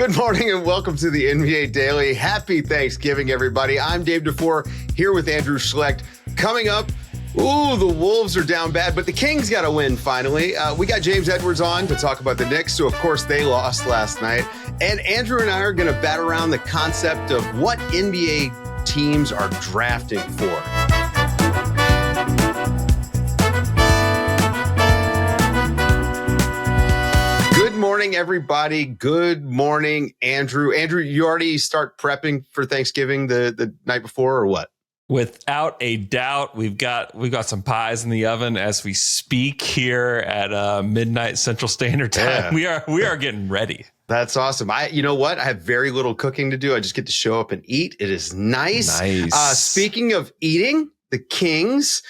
Good morning and welcome to the NBA Daily. Happy Thanksgiving, everybody. I'm Dave DuFour here with Andrew Schlecht. Coming up, the Wolves are down bad, but the Kings got to win finally. We got James Edwards on to talk about the Knicks, so of course they lost last night. And Andrew and I are going to bat around the concept of what NBA teams are drafting for. Good morning, everybody. Good morning, Andrew. Andrew, you already start prepping for Thanksgiving the night before or what? Without a doubt, we've got some pies in the oven as we speak here at midnight Central Standard Time. Yeah. We are getting ready. That's awesome. You know what? I have very little cooking to do. I just get to show up and eat. It is nice. Speaking of eating, the Kings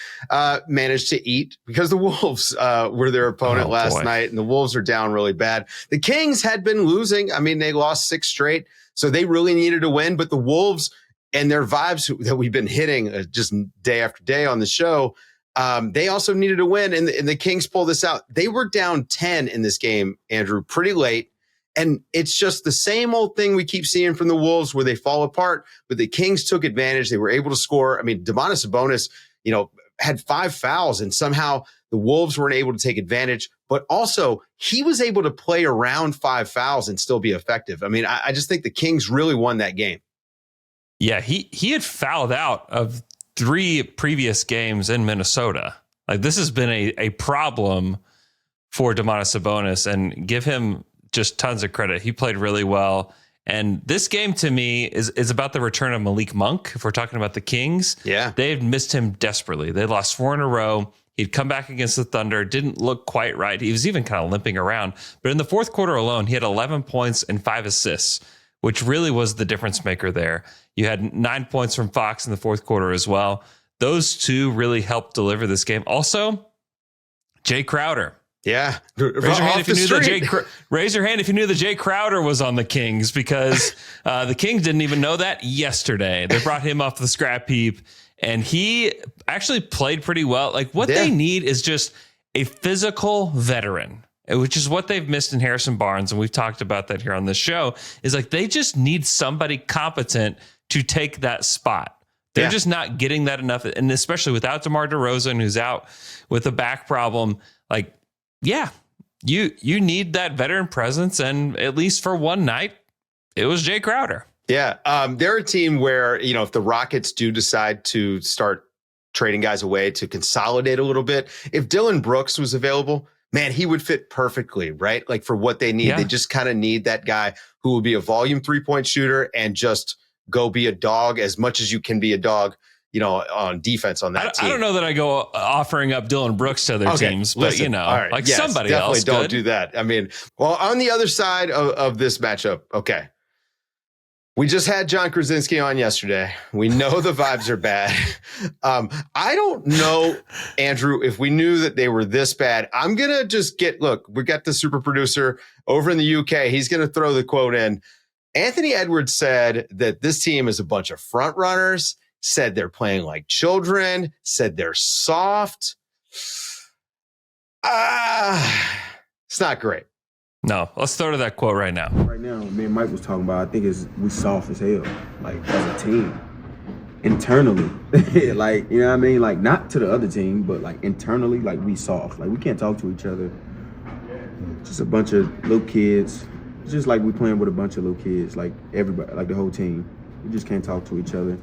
managed to eat because the Wolves were their opponent last night, and the Wolves are down really bad. The Kings had been losing. I mean, they lost 6 straight, so they really needed to win. But the Wolves and their vibes that we've been hitting just day after day on the show, they also needed to win, and the Kings pulled this out. They were down 10 in this game, Andrew, pretty late. And it's just the same old thing we keep seeing from the Wolves where they fall apart, but the Kings took advantage. They were able to score. I mean, Domantas Sabonis, had 5 fouls, and somehow the Wolves weren't able to take advantage. But also, he was able to play around 5 fouls and still be effective. I mean, I just think the Kings really won that game. Yeah, he had fouled out of 3 previous games in Minnesota. Like, this has been a problem for Domantas Sabonis, and give him just tons of credit. He played really well. And this game to me is about the return of Malik Monk. If we're talking about the Kings, they've missed him desperately. They lost 4 in a row. He'd come back against the Thunder, didn't look quite right. He was even kind of limping around. But in the fourth quarter alone, he had 11 points and 5 assists, which really was the difference maker there. You had 9 points from Fox in the fourth quarter as well. Those two really helped deliver this game. Also, Jay Crowder. Yeah. Raise your hand if you knew that Jay Crowder was on the Kings, because the Kings didn't even know that yesterday. They brought him off the scrap heap, and he actually played pretty well. Like, what they need is just a physical veteran, which is what they've missed in Harrison Barnes. And we've talked about that here on this show, is like they just need somebody competent to take that spot. They're just not getting that enough. And especially without DeMar DeRozan, who's out with a back problem, like, you need that veteran presence, and at least for one night, it was Jay Crowder. Yeah, they're a team where, if the Rockets do decide to start trading guys away to consolidate a little bit, if Dillon Brooks was available, man, he would fit perfectly, right? Like, for what they need. Yeah. They just kind of need that guy who will be a volume 3-point shooter and just go be a dog as much as you can be a dog, on defense on that team. I don't know that I go offering up Dillon Brooks to other teams, but right. Somebody else don't do that. I mean, well, on the other side of this matchup, we just had John Krasinski on yesterday. We know the vibes are bad. I don't know, Andrew, if we knew that they were this bad. I'm going to just we got the super producer over in the UK. He's going to throw the quote in. Anthony Edwards said that this team is a bunch of front runners, said they're playing like children, said they're soft. It's not great. No, let's throw to that quote right now. Right now, me and Mike was talking about, I think we soft as hell, like, as a team. Internally. Like, you know what I mean? Like, not to the other team, but, like, internally, like, we soft. Like, we can't talk to each other. Just a bunch of little kids. It's just like we playing with a bunch of little kids, like everybody, like the whole team. We just can't talk to each other,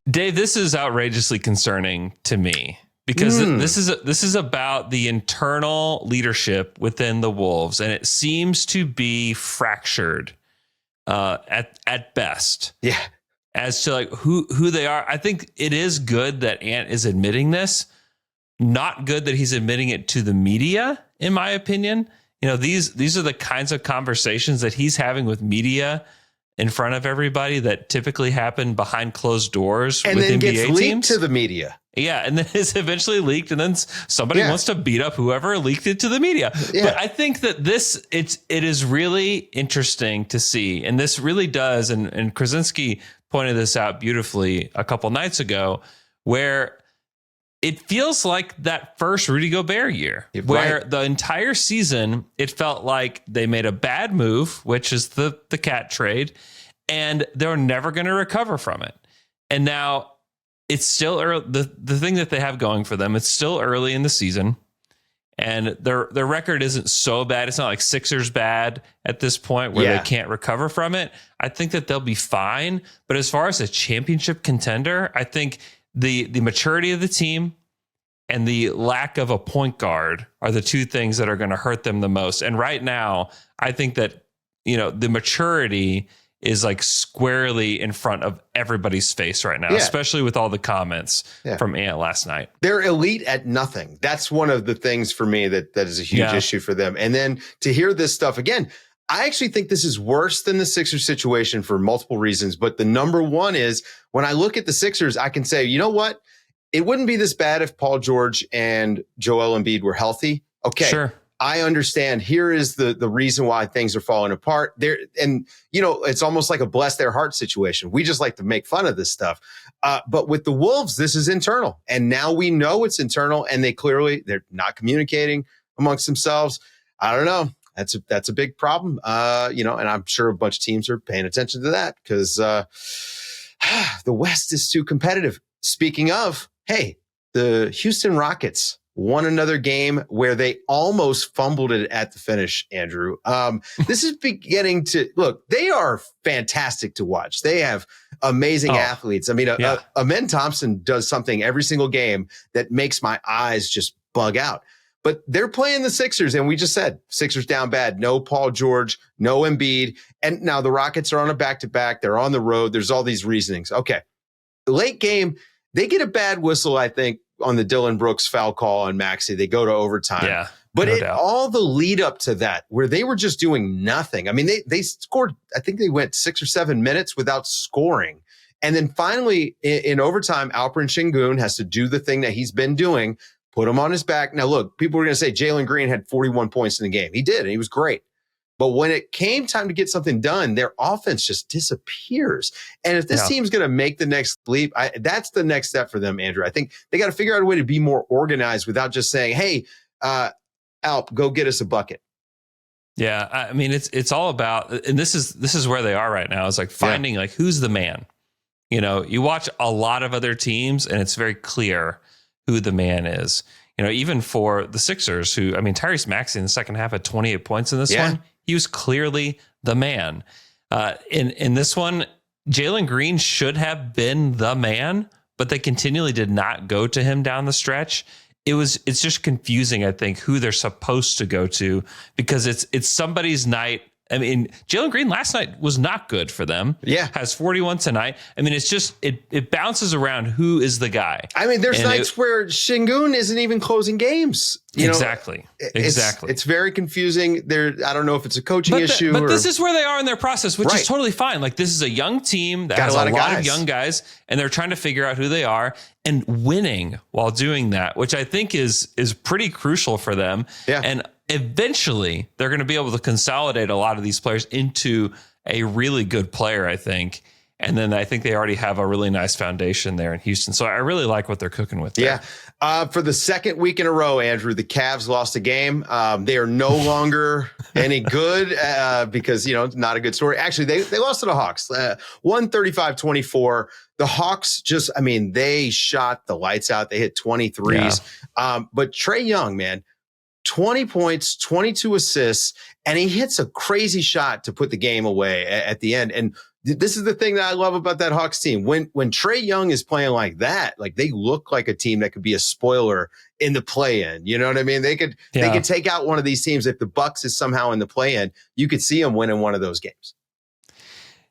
Dave, this is outrageously concerning to me, because this is about the internal leadership within the Wolves, and it seems to be fractured at best. Yeah, as to like who they are. I think it is good that Ant is admitting this. Not good that he's admitting it to the media, in my opinion. These are the kinds of conversations that he's having with media in front of everybody that typically happen behind closed doors and with then NBA gets teams. Leaked to the media. Yeah, and then it's eventually leaked, and then somebody wants to beat up whoever leaked it to the media. Yeah. But I think that it is really interesting to see, and this really does, and Krasinski pointed this out beautifully a couple nights ago, where it feels like that first Rudy Gobert year where the entire season, it felt like they made a bad move, which is the cat trade, and they're never going to recover from it. And now it's still early. The thing that they have going for them, it's still early in the season, and their record isn't so bad. It's not like Sixers bad at this point where they can't recover from it. I think that they'll be fine. But as far as a championship contender, I think the maturity of the team and the lack of a point guard are the two things that are going to hurt them the most. And right now, I think that, the maturity is like squarely in front of everybody's face right now, especially with all the comments from Ant last night. They're elite at nothing. That's one of the things for me that is a huge issue for them. And then to hear this stuff again, I actually think this is worse than the Sixers situation for multiple reasons. But the number one is when I look at the Sixers, I can say, you know what? It wouldn't be this bad if Paul George and Joel Embiid were healthy. Okay. Sure. I understand. Here is the reason why things are falling apart there. And, it's almost like a bless their heart situation. We just like to make fun of this stuff. But with the Wolves, this is internal. And now we know it's internal, and they're not communicating amongst themselves. I don't know. That's a big problem. And I'm sure a bunch of teams are paying attention to that because the West is too competitive. Speaking of, hey, the Houston Rockets won another game where they almost fumbled it at the finish, Andrew. This is beginning to look, they are fantastic to watch. They have amazing athletes. I mean, Amen Thompson does something every single game that makes my eyes just bug out. But they're playing the Sixers, and we just said Sixers down bad. No Paul George, no Embiid. And now the Rockets are on a back-to-back. They're on the road. There's all these reasonings. Okay. The late game, they get a bad whistle, I think, on the Dylan Brooks foul call on Maxey. They go to overtime. Yeah, but all the lead up to that, where they were just doing nothing. I mean, they scored, I think they went 6 or 7 minutes without scoring. And then finally, in overtime, Alperen Sengun has to do the thing that he's been doing, put him on his back. Now, look, people are going to say Jalen Green had 41 points in the game. He did, and he was great. But when it came time to get something done, their offense just disappears. And if this team's going to make the next leap, that's the next step for them, Andrew. I think they got to figure out a way to be more organized without just saying, hey, Alp, go get us a bucket. Yeah, I mean, it's all about, and this is where they are right now. It's like finding like who's the man. You watch a lot of other teams, and it's very clear who the man is. Even for the Sixers, Tyrese Maxey in the second half had 28 points in this one. He was clearly the man. In this one, Jalen Green should have been the man, but they continually did not go to him down the stretch. It's just confusing, I think, who they're supposed to go to, because it's somebody's night. I mean, Jalen Green last night was not good for them. Yeah. Has 41 tonight. I mean, it's just, it bounces around who is the guy. I mean, there's nights where Sengun isn't even closing games. Exactly. It's very confusing. I don't know if it's a coaching issue. But this is where they are in their process, which is totally fine. Like, this is a young team that has a lot of young guys, and they're trying to figure out who they are and winning while doing that, which I think is pretty crucial for them. Yeah. And eventually, they're going to be able to consolidate a lot of these players into a really good player, I think. And then I think they already have a really nice foundation there in Houston. So I really like what they're cooking with there. Yeah. For the second week in a row, Andrew, the Cavs lost a game. They are no longer any good because, not a good story. Actually, they lost to the Hawks, 135-24. The Hawks they shot the lights out. They hit 23s. Yeah. But Trae Young, man, 20 points, 22 assists, and he hits a crazy shot to put the game away at the end. And this is the thing that I love about that Hawks team. When Trae Young is playing like that, like they look like a team that could be a spoiler in the play-in. You know what I mean? They could take out one of these teams. If the Bucks is somehow in the play-in, you could see them winning one of those games.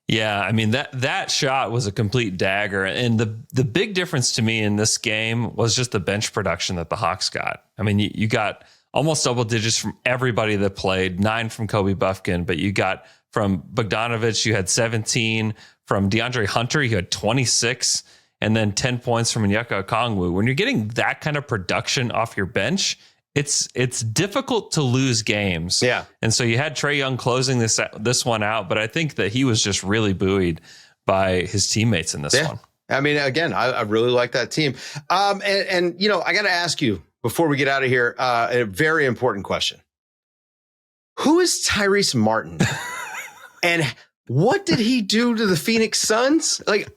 Yeah, I mean, that shot was a complete dagger. And the big difference to me in this game was just the bench production that the Hawks got. I mean, you got almost double digits from everybody that played, 9 from Kobe Buffkin, but you got from Bogdanovic, you had 17. From DeAndre Hunter, you had 26, and then 10 points from Onyeka Okongwu. When you're getting that kind of production off your bench, it's difficult to lose games. Yeah. And so you had Trae Young closing this one out, but I think that he was just really buoyed by his teammates in this one. I mean, again, I really like that team. And you know, I got to ask you before we get out of here, a very important question. Who is Tyrese Martin? And what did he do to the Phoenix Suns? Like,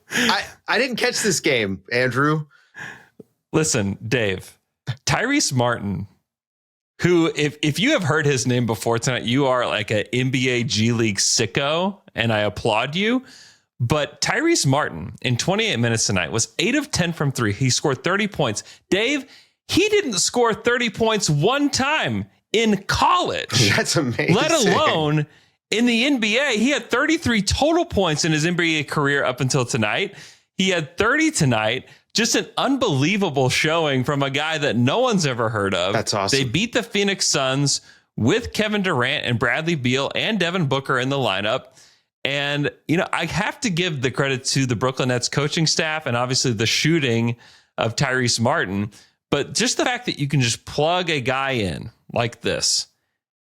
I didn't catch this game, Andrew. Listen, Dave, Tyrese Martin, who, if you have heard his name before tonight, you are like an NBA G League sicko, and I applaud you. But Tyrese Martin in 28 minutes tonight was 8 of 10 from 3. He scored 30 points. Dave, he didn't score 30 points one time in college. That's amazing. Let alone in the NBA. He had 33 total points in his NBA career up until tonight. He had 30 tonight. Just an unbelievable showing from a guy that no one's ever heard of. That's awesome. They beat the Phoenix Suns with Kevin Durant and Bradley Beal and Devin Booker in the lineup. And, you know, I have to give the credit to the Brooklyn Nets coaching staff and obviously the shooting of Tyrese Martin. But just the fact that you can just plug a guy in like this,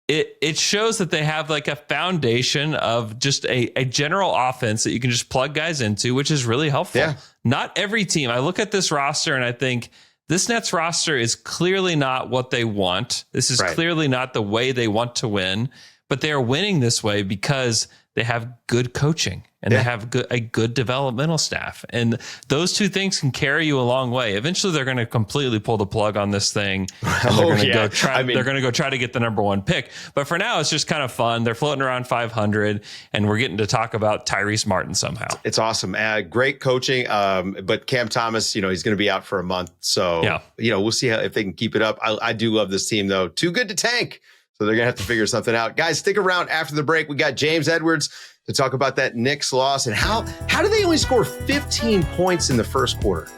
it shows that they have like a foundation of just a general offense that you can just plug guys into, which is really helpful. Yeah. Not every team. I look at this roster and I think this Nets roster is clearly not what they want. This is clearly not the way they want to win, but they are winning this way because they have good coaching and they have a good developmental staff. And those two things can carry you a long way. Eventually, they're going to completely pull the plug on this thing. And they're going to go try. They're going to go try to get the number one pick. But for now, it's just kind of fun. They're floating around 500, and we're getting to talk about Tyrese Martin somehow. It's awesome. Great coaching. But Cam Thomas, you know, he's going to be out for a month. So, you know, we'll see if they can keep it up. I do love this team, though. Too good to tank. So they're going to have to figure something out. Guys, stick around after the break. We got James Edwards to talk about that Knicks loss and how do they only score 15 points in the first quarter?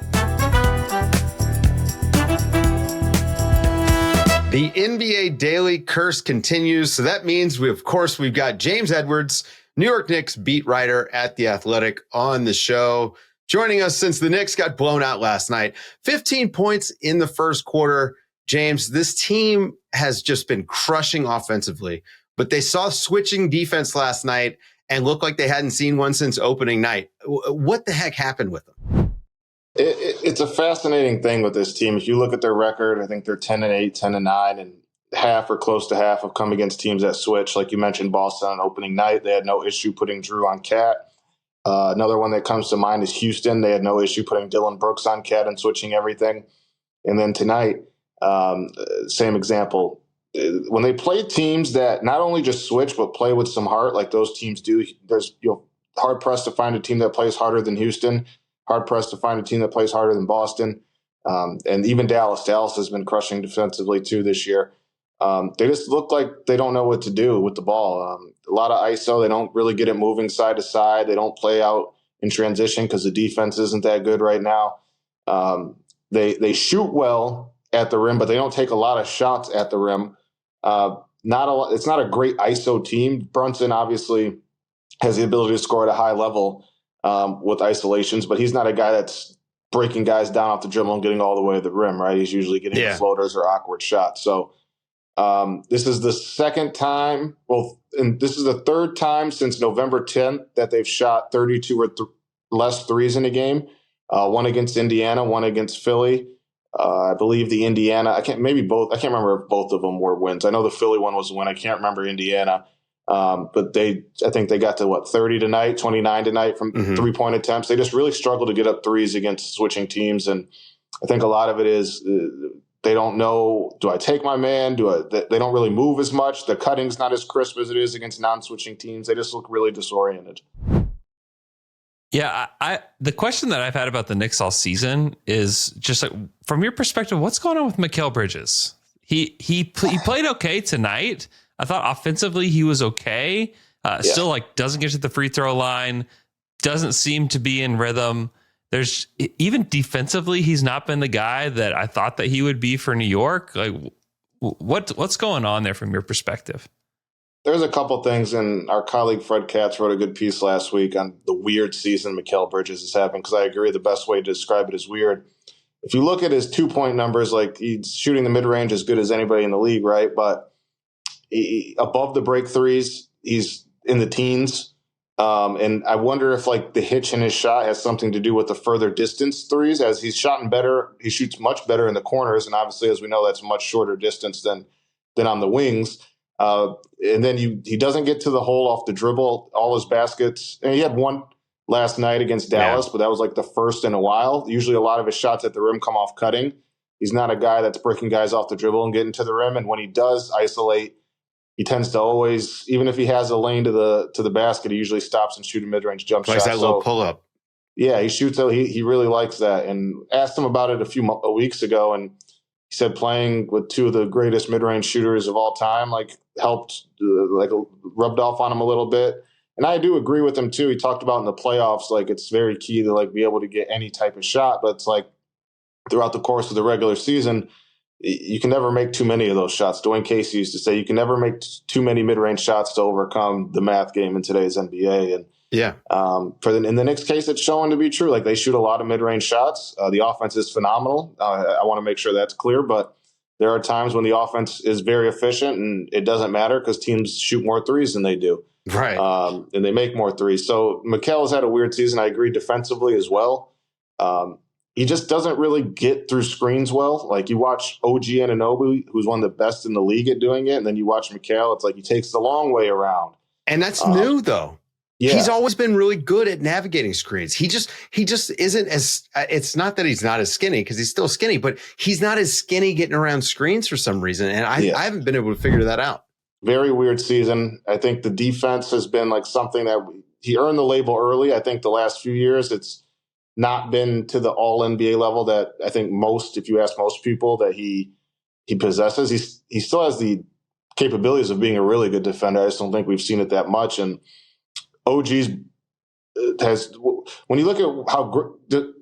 The NBA Daily Curse continues. So that means we've got James Edwards, New York Knicks beat writer at The Athletic, on the show, joining us since the Knicks got blown out last night. 15 points in the first quarter. James, this team has just been crushing offensively, but they saw switching defense last night and looked like they hadn't seen one since opening night. What the heck happened with them? It's a fascinating thing with this team. If you look at their record, I think they're 10-8, 10-9, and half or close to half have come against teams that switch. Like you mentioned, Boston on opening night, they had no issue putting Drew on Cat. Another one that comes to mind is Houston. They had no issue putting Dylan Brooks on Cat and switching everything. And then tonight, same example. When they play teams that not only just switch but play with some heart, like those teams do, there's hard pressed to find a team that plays harder than Houston. Hard pressed to find a team that plays harder than Boston, and even Dallas. Dallas has been crushing defensively too this year. They just look like they don't know what to do with the ball. A lot of ISO. They don't really get it moving side to side. They don't play out in transition because the defense isn't that good right now. They shoot well at the rim, but they don't take a lot of shots at the rim. It's not a great ISO team. Brunson obviously has the ability to score at a high level with isolations, but he's not a guy that's breaking guys down off the dribble and getting all the way to the rim, right? He's usually getting floaters or awkward shots. So this is the second time, and this is the third time since November 10th that they've shot 32 or less threes in a game. One against Indiana, one against Philly. I believe the Indiana, I can't remember if both of them were wins. I know the Philly one was a win. I can't remember Indiana. But I think they got to 30 tonight, 29 tonight from 3-point attempts. They just really struggle to get up threes against switching teams. And I think a lot of it is they don't know, do I take my man? They don't really move as much. The cutting's not as crisp as it is against non-switching teams. They just look really disoriented. Yeah, the question that I've had about the Knicks all season is just like, from your perspective, what's going on with Mikal Bridges? He played okay tonight. I thought offensively he was okay. Still doesn't get to the free throw line, doesn't seem to be in rhythm. There's even defensively, he's not been the guy that I thought that he would be for New York. Like, what's going on there from your perspective? There's a couple things, and our colleague Fred Katz wrote a good piece last week on the weird season Mikal Bridges is having, because I agree the best way to describe it is weird. If you look at his 2-point numbers, like he's shooting the mid-range as good as anybody in the league, right? But above the break threes, he's in the teens. And I wonder if like the hitch in his shot has something to do with the further distance threes, as he's shooting better. He shoots much better in the corners. And obviously, as we know, that's a much shorter distance than on the wings. And then he doesn't get to the hole off the dribble. All his baskets, and he had one last night against Dallas, but that was like the first in a while. Usually a lot of his shots at the rim come off cutting. He's not a guy that's breaking guys off the dribble and getting to the rim. And when he does isolate, he tends to always, even if he has a lane to the basket, he usually stops and shoots a mid-range jump shot. That little pull-up. Yeah, he shoots. He really likes that. And asked him about it a few weeks ago, and he said playing with two of the greatest mid-range shooters of all time helped, rubbed off on him a little bit. And I do agree with him too. He talked about in the playoffs, it's very key to be able to get any type of shot. But it's throughout the course of the regular season, you can never make too many of those shots. Dwayne Casey used to say you can never make too many mid-range shots to overcome the math game in today's NBA. And in the Knicks case, it's showing to be true. They shoot a lot of mid-range shots. The offense is phenomenal. I want to make sure that's clear, but there are times when the offense is very efficient and it doesn't matter because teams shoot more threes than they do. Right. And they make more threes. So Mikal has had a weird season. I agree defensively as well. He just doesn't really get through screens well. You watch OG Anunoby, who's one of the best in the league at doing it, and then you watch Mikal, it's he takes the long way around. And that's new, though. Yeah. He's always been really good at navigating screens. He just isn't as, it's not that he's not as skinny, because he's still skinny, but he's not as skinny getting around screens for some reason. And I haven't been able to figure that out. Very weird season. I think the defense has been something that he earned the label early. I think the last few years, it's not been to the all NBA level that I think if you ask most people, that he possesses. He still has the capabilities of being a really good defender. I just don't think we've seen it that much. And OG's when you look at how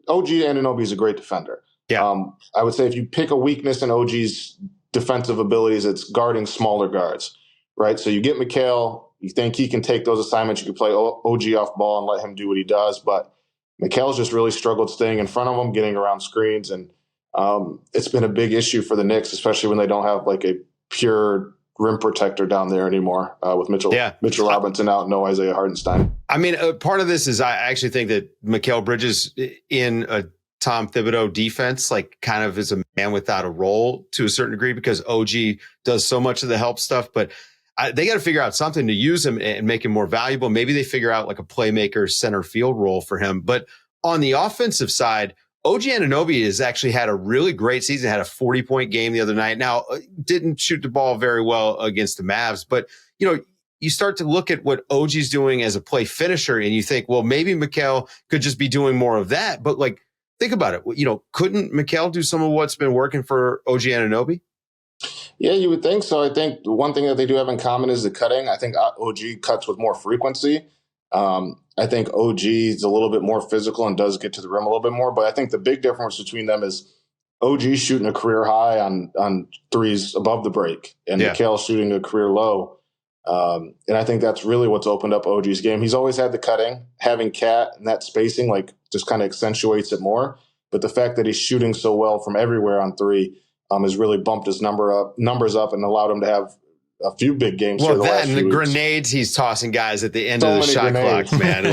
OG Anunoby is a great defender. Yeah. I would say if you pick a weakness in OG's defensive abilities, it's guarding smaller guards, right? So you get Mikal, you think he can take those assignments. You can play OG off ball and let him do what he does, but Mikal's just really struggled staying in front of him, getting around screens, and it's been a big issue for the Knicks, especially when they don't have a pure rim protector down there anymore with Mitchell Robinson out, no Isaiah Hartenstein. I mean, part of this is I actually think that Mikal Bridges in a Tom Thibodeau defense, kind of is a man without a role to a certain degree, because OG does so much of the help stuff, but they got to figure out something to use him and make him more valuable. Maybe they figure out a playmaker center field role for him. But on the offensive side, OG Anunoby has actually had a really great season, had a 40-point game the other night. Now, didn't shoot the ball very well against the Mavs, but you start to look at what OG's doing as a play finisher and you think, well, maybe Mikal could just be doing more of that. But think about it. Couldn't Mikal do some of what's been working for OG Anunoby? Yeah, you would think so. I think one thing that they do have in common is the cutting. I think OG cuts with more frequency. I think OG is a little bit more physical and does get to the rim a little bit more. But I think the big difference between them is OG shooting a career high on threes above the break, and Mikal shooting a career low. And I think that's really what's opened up OG's game. He's always had the cutting. Having Cat and that spacing just kind of accentuates it more. But the fact that he's shooting so well from everywhere on three has really bumped his numbers up and allowed him to have a few big games. Well, that and the grenades he's tossing guys at the end of the shot clock, man.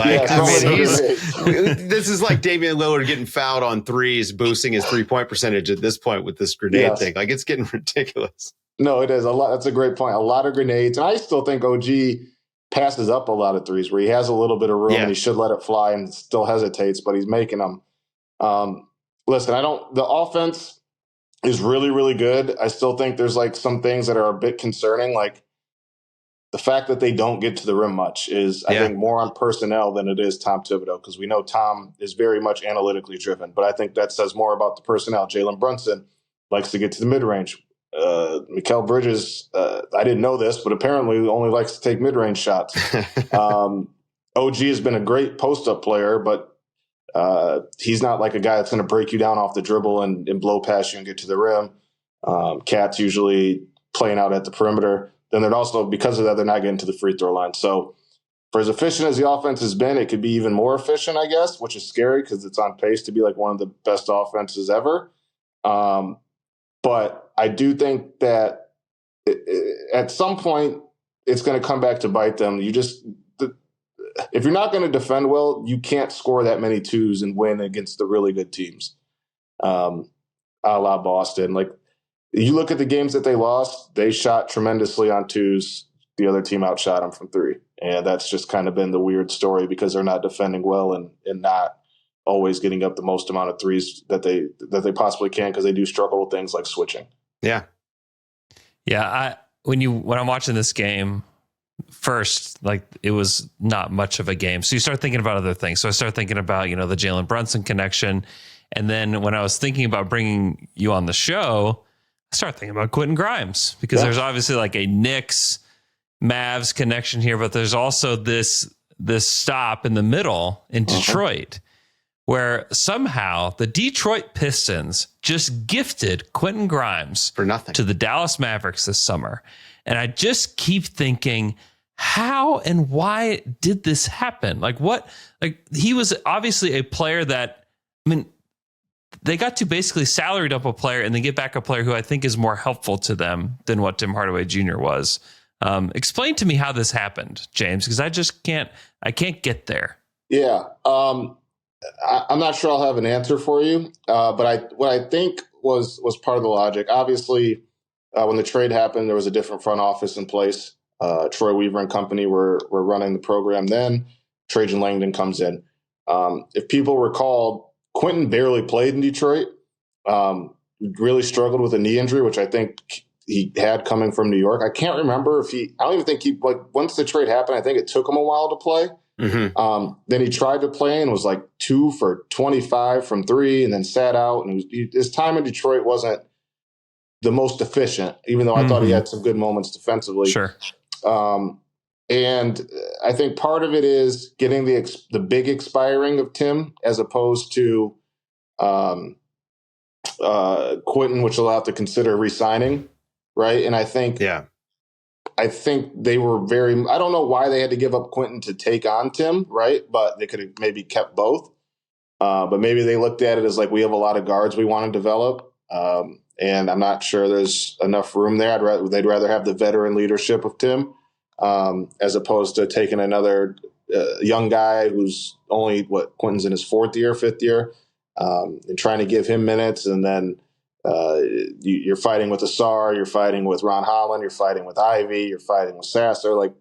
This is like Damian Lillard getting fouled on threes, boosting his 3-point percentage at this point with this grenade thing. It's getting ridiculous. No, it is a lot. That's a great point. A lot of grenades, and I still think OG passes up a lot of threes where he has a little bit of room and he should let it fly and still hesitates, but he's making them. Listen, the offense is really, really good. I still think there's some things that are a bit concerning. The fact that they don't get to the rim much is, I think, more on personnel than it is Tom Thibodeau, because we know Tom is very much analytically driven. But I think that says more about the personnel. Jalen Brunson likes to get to the mid-range. Mikal Bridges, I didn't know this, but apparently only likes to take mid-range shots. OG has been a great post-up player, but he's not a guy that's going to break you down off the dribble and blow past you and get to the rim. Cat's usually playing out at the perimeter. Then they're also, because of that, they're not getting to the free throw line. So for as efficient as the offense has been, it could be even more efficient, I guess, which is scary because it's on pace to be one of the best offenses ever. But I do think that at some point it's going to come back to bite them. if you're not going to defend well, you can't score that many twos and win against the really good teams. A la Boston. Like, you look at the games that they lost, they shot tremendously on twos. The other team outshot them from three. And that's just kind of been the weird story because they're not defending well and not always getting up the most amount of threes that they possibly can, because they do struggle with things like switching. Yeah. Yeah. When I'm watching this game, first, like, it was not much of a game. So you start thinking about other things. So I started thinking about, the Jalen Brunson connection. And then when I was thinking about bringing you on the show, I started thinking about Quinten Grimes, because there's obviously like a Knicks Mavs connection here, but there's also this stop in the middle in Detroit where somehow the Detroit Pistons just gifted Quinten Grimes for nothing to the Dallas Mavericks this summer. And I just keep thinking, how and why did this happen? Like, what? Like, he was obviously a player that, they got to basically salary dump a player and then get back a player who I think is more helpful to them than what Tim Hardaway Jr. was. Explain to me how this happened, James, because I can't get there. Yeah. I'm not sure I'll have an answer for you. But what I think was part of the logic, obviously, when the trade happened, there was a different front office in place. Troy Weaver and company were running the program then. Trajan Langdon comes in. If people recall, Quinten barely played in Detroit. Really struggled with a knee injury, which I think he had coming from New York. I can't remember I don't even think once the trade happened, I think it took him a while to play. Mm-hmm. Then he tried to play and was like 2 for 25 from three and then sat out. And his time in Detroit wasn't the most efficient, even though I thought he had some good moments defensively. Sure. And I think part of it is getting the big expiring of Tim as opposed to Quinten, which will have to consider re-signing, right? And I think they were I don't know why they had to give up Quinten to take on Tim, right? But they could have maybe kept both. But maybe they looked at it as like, we have a lot of guards we want to develop. And I'm not sure there's enough room there. They'd rather have the veteran leadership of Tim. As opposed to taking another young guy who's only Quinten's in his fifth year, and trying to give him minutes. And then you're fighting with Asar, you're fighting with Ron Holland, you're fighting with Ivy, you're fighting with Sasser. Like,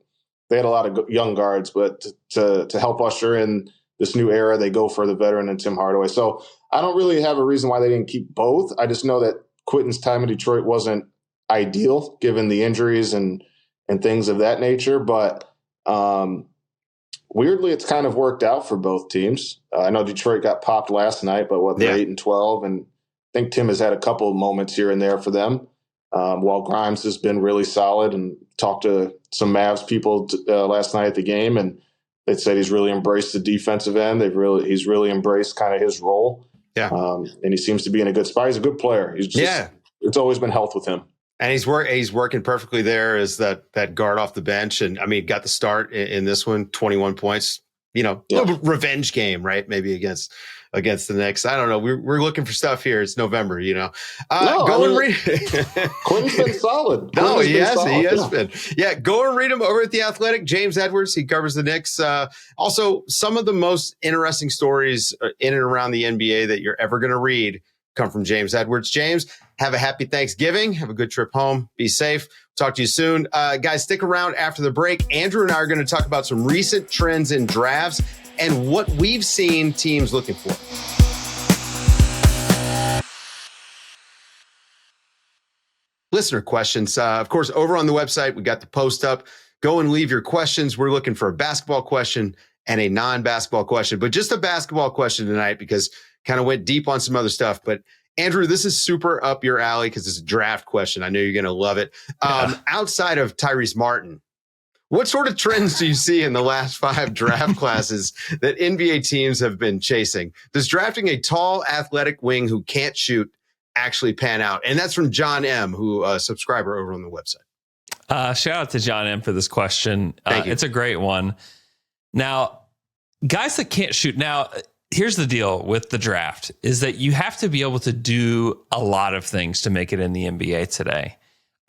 they had a lot of young guards, but to help usher in this new era, they go for the veteran and Tim Hardaway. So I don't really have a reason why they didn't keep both. I just know that Quinten's time in Detroit wasn't ideal given the injuries and things of that nature. But weirdly, it's kind of worked out for both teams. I know Detroit got popped last night, but they're 8-12. And I think Tim has had a couple of moments here and there for them, while Grimes has been really solid. And talked to some Mavs people last night at the game, and they said he's really embraced the defensive end. He's really embraced kind of his role. Yeah. And he seems to be in a good spot. He's a good player. It's always been health with him. And he's working perfectly there as that guard off the bench. And got the start in this one, 21 points, a little revenge game, right? Maybe against the Knicks. I don't know. We're looking for stuff here. It's November, Go and read. Quinten's been solid. He has been. Yeah, go and read him over at The Athletic. James Edwards, he covers the Knicks. Also, some of the most interesting stories in and around the NBA that you're ever going to read come from James Edwards. James, have a happy Thanksgiving. Have a good trip home. Be safe. Talk to you soon. Guys, stick around after the break. Andrew and I are going to talk about some recent trends in drafts and what we've seen teams looking for. Listener questions. Of course, over on the website, we got the post up. Go and leave your questions. We're looking for a basketball question and a non-basketball question, but just a basketball question tonight because kind of went deep on some other stuff. But Andrew, this is super up your alley because it's a draft question. I know you're going to love it. Outside of Tyrese Martin, what sort of trends do you see in the last 5 draft classes that NBA teams have been chasing? Does drafting a tall, athletic wing who can't shoot actually pan out? And that's from John M., who a subscriber over on the website. Shout out to John M. for this question. Thank you. It's a great one. Now, guys that can't shoot. Now, here's the deal with the draft is that you have to be able to do a lot of things to make it in the NBA today.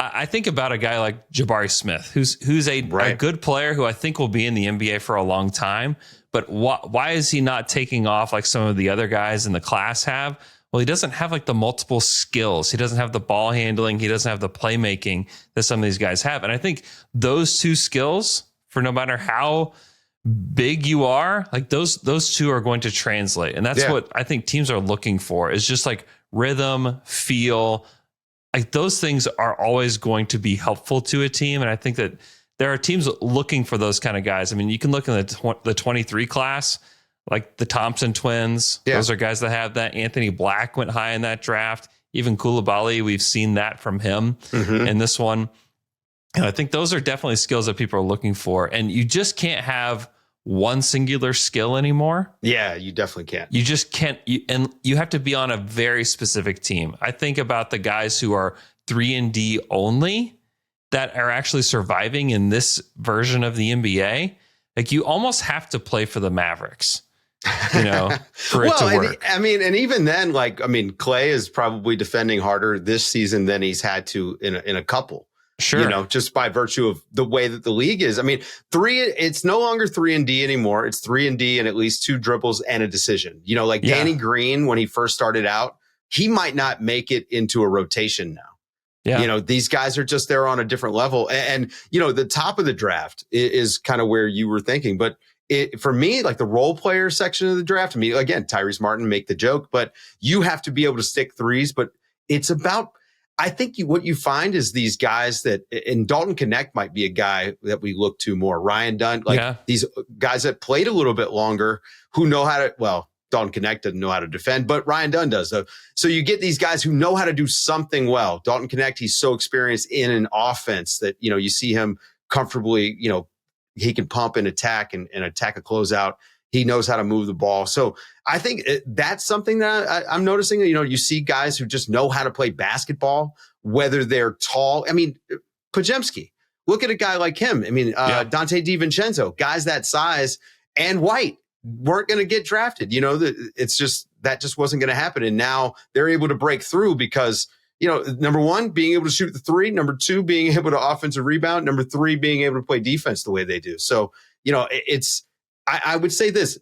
I think about a guy like Jabari Smith, who's a good player who I think will be in the NBA for a long time. But why is he not taking off like some of the other guys in the class have? Well, he doesn't have like the multiple skills. He doesn't have the ball handling. He doesn't have the playmaking that some of these guys have. And I think those two skills, for no matter how big you are, like those two are going to translate. And that's what I think teams are looking for, is just like rhythm, feel. Like those things are always going to be helpful to a team. And I think that there are teams looking for those kind of guys. I mean, you can look in the 23 class, like the Thompson twins. Yeah. Those are guys that have that. Anthony Black went high in that draft. Even Coulibaly, we've seen that from him in this one. And I think those are definitely skills that people are looking for. And you just can't have one singular skill anymore. Yeah, you definitely can't. You just can't. And you have to be on a very specific team. I think about the guys who are 3-and-D only that are actually surviving in this version of the NBA. Like you almost have to play for the Mavericks, for it to work. And even then, Clay is probably defending harder this season than he's had to in a couple. Sure. Just by virtue of the way that the league is. I mean, it's no longer 3-and-D anymore. It's 3-and-D and at least 2 dribbles and a decision. Danny Green, when he first started out, he might not make it into a rotation now. Yeah. These guys are just there on a different level. And the top of the draft is kind of where you were thinking. But for me, like the role player section of the draft, again, Tyrese Martin, make the joke, but you have to be able to stick threes. But it's about, I think what you find is these guys and Dalton Knecht might be a guy that we look to more. Ryan Dunn, these guys that played a little bit longer who know how to, Dalton Knecht doesn't know how to defend, but Ryan Dunn does. So you get these guys who know how to do something well. Dalton Knecht, he's so experienced in an offense that, you see him comfortably, he can pump and attack and attack a closeout. He knows how to move the ball. So I think that's something that I'm noticing. You see guys who just know how to play basketball, whether they're tall. Podziemski, look at a guy like him. Dante DiVincenzo, guys that size and white weren't going to get drafted. That just wasn't going to happen. And now they're able to break through because, number one, being able to shoot the three, number two, being able to offensive rebound, number three, being able to play defense the way they do. So, I would say this,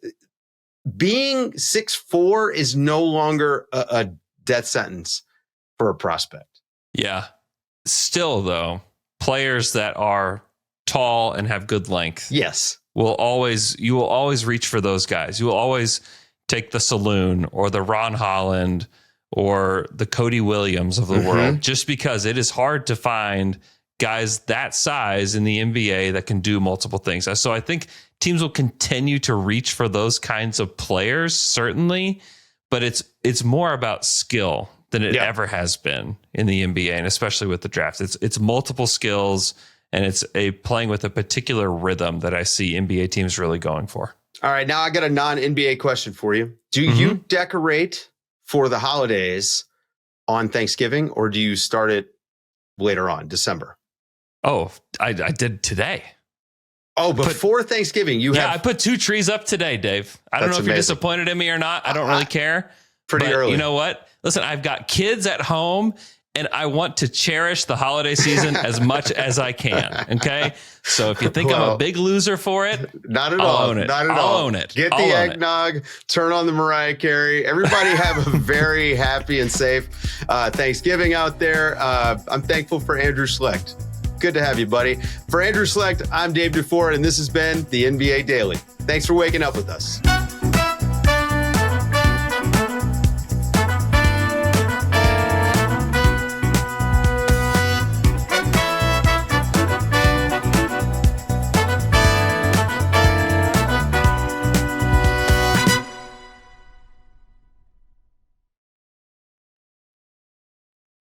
being 6'4" is no longer a death sentence for a prospect. Yeah. Still, though, players that are tall and have good length. Yes. You will always reach for those guys. You will always take the Saloon or the Ron Holland or the Cody Williams of the world, just because it is hard to find guys that size in the NBA that can do multiple things. So I think teams will continue to reach for those kinds of players, certainly, but it's more about skill than it ever has been in the NBA, and especially with the draft. It's multiple skills, and it's playing with a particular rhythm that I see NBA teams really going for. All right, now I got a non-NBA question for you. Do you decorate for the holidays on Thanksgiving, or do you start it later on, December? Oh, I did today. Oh, before Thanksgiving, I put 2 trees up today, Dave. I don't know if you're disappointed in me or not. I don't really care. Pretty early. You know what? Listen, I've got kids at home, and I want to cherish the holiday season as much as I can. Okay. So if you think I'm a big loser for it, not at all. I'll own it. Not at I'll all. own it. Get the eggnog, turn on the Mariah Carey. Everybody have a very happy and safe Thanksgiving out there. I'm thankful for Andrew Schlecht. Good to have you, buddy. For Andrew Schlecht, I'm Dave DuFour, and this has been the NBA Daily. Thanks for waking up with us.